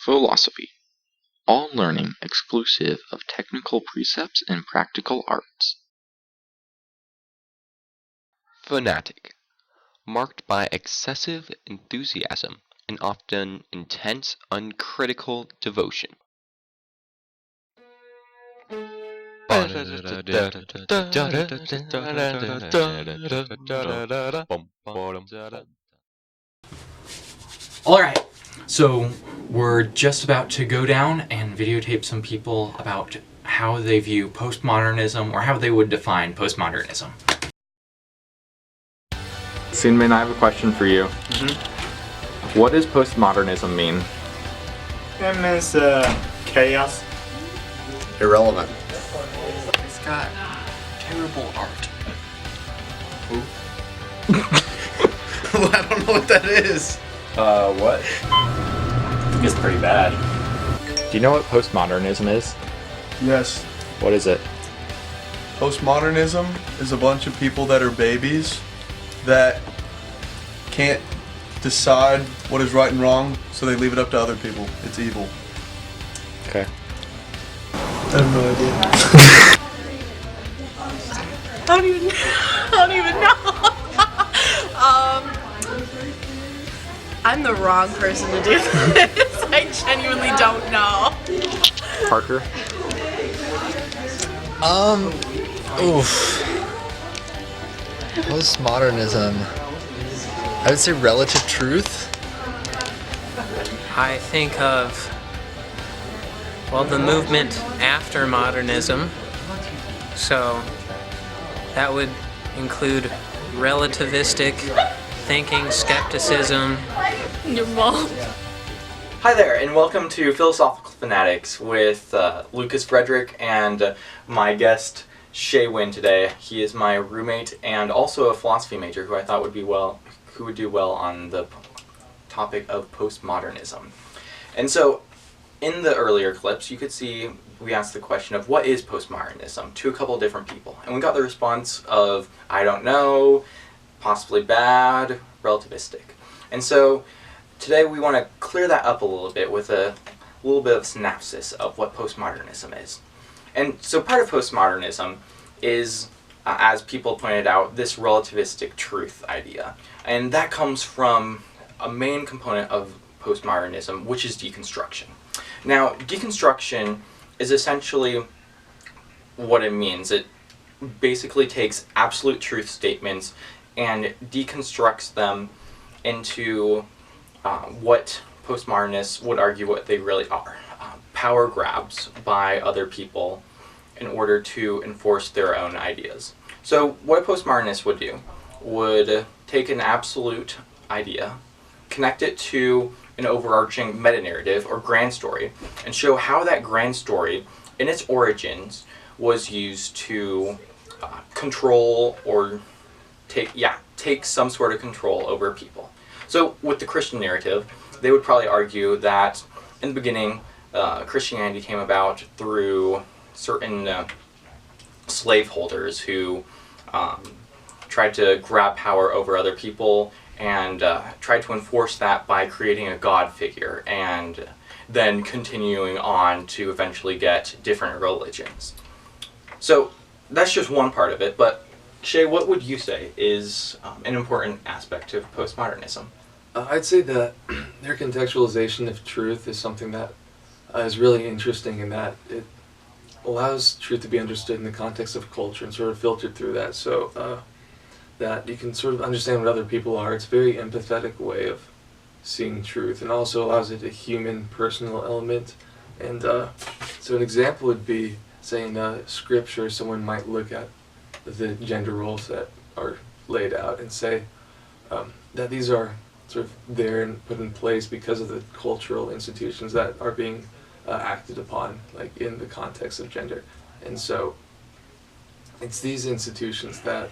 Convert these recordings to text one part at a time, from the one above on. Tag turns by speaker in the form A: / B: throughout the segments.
A: Philosophy. All learning exclusive of technical precepts and practical arts.
B: Fanatic. Marked by excessive enthusiasm and often intense, uncritical devotion.
C: Alright, so we're just about to go down and videotape some people about how they view postmodernism, or how they would define postmodernism.
D: Sinmin, I have a question for you. What does postmodernism mean?
E: It means chaos.
F: Irrelevant.
G: It's got terrible art.
F: I don't know what that is.
D: What?
E: I think it's pretty bad.
D: Do you know what postmodernism is?
H: Yes.
D: What is it?
H: Postmodernism is a bunch of people that are babies that can't decide what is right and wrong, so they leave it up to other people. It's evil.
D: Okay.
H: I have no idea.
I: I don't even know. I'm the wrong person to do this. I genuinely don't know.
D: Parker?
F: Postmodernism. I would say relative truth.
J: I think of, well, the movement after modernism. So that would include relativistic thinking, skepticism.
I: Your mom.
C: Hi there, and welcome to Philosophical Fanatics with Lucas Friedrich and my guest Shea Wynn today. He is my roommate and also a philosophy major who I thought would do well on the topic of postmodernism. And so, in the earlier clips, you could see we asked the question of what is postmodernism to a couple of different people, and we got the response of I don't know, possibly bad, relativistic. And so today we want to clear that up a little bit with a little bit of synopsis of what postmodernism is. And so part of postmodernism is, as people pointed out, this relativistic truth idea. And that comes from a main component of postmodernism, which is deconstruction. Now, deconstruction is essentially what it means. It basically takes absolute truth statements and deconstructs them into what postmodernists would argue what they really are. Power grabs by other people in order to enforce their own ideas. So what a postmodernist would do would take an absolute idea, connect it to an overarching meta-narrative or grand story, and show how that grand story, in its origins, was used to control or take some sort of control over people. So with the Christian narrative, they would probably argue that in the beginning, Christianity came about through certain slaveholders who tried to grab power over other people and tried to enforce that by creating a god figure and then continuing on to eventually get different religions. So that's just one part of it, but Shea, what would you say is an important aspect of postmodernism?
G: I'd say that their contextualization of truth is something that is really interesting in that it allows truth to be understood in the context of culture and sort of filtered through that, so that you can sort of understand what other people are. It's a very empathetic way of seeing truth, and also allows it a human, personal element. And so an example would be, say, in scripture, someone might look at the gender roles that are laid out and say that these are sort of there and put in place because of the cultural institutions that are being acted upon, like in the context of gender. And so it's these institutions that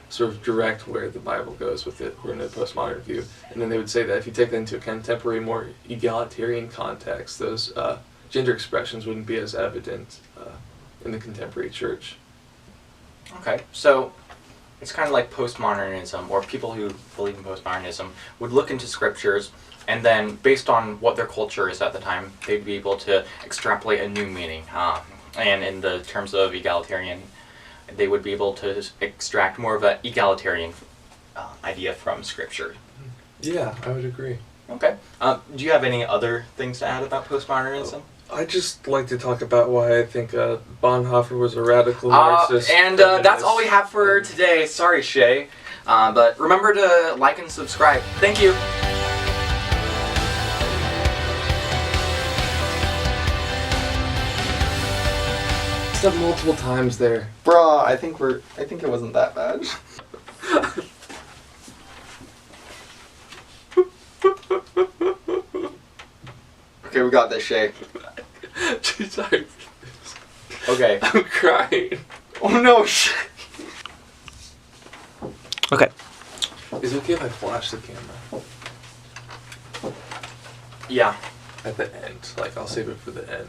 G: sort of direct where the Bible goes with it, or in a postmodern view. And then they would say that if you take that into a contemporary, more egalitarian context, those gender expressions wouldn't be as evident in the contemporary church.
C: Okay, so it's kind of like postmodernism, or people who believe in postmodernism would look into scriptures and then based on what their culture is at the time, they'd be able to extrapolate a new meaning. And in the terms of egalitarian, they would be able to extract more of an egalitarian idea from scripture.
G: Yeah, I would agree.
C: Okay. Do you have any other things to add about postmodernism?
G: I just like to talk about why I think Bonhoeffer was a radical Marxist.
C: And that's all we have for today. Sorry, Shea. But remember to like and subscribe. Thank you.
G: Stuff multiple times there.
C: Bruh, I think it wasn't that bad. Okay, we got this, Shea.
G: Sorry.
C: Okay.
G: I'm crying.
C: Oh no, Shea. Okay.
G: Is it okay if I flash the camera?
C: Yeah.
G: At the end. Like, I'll save it for the end.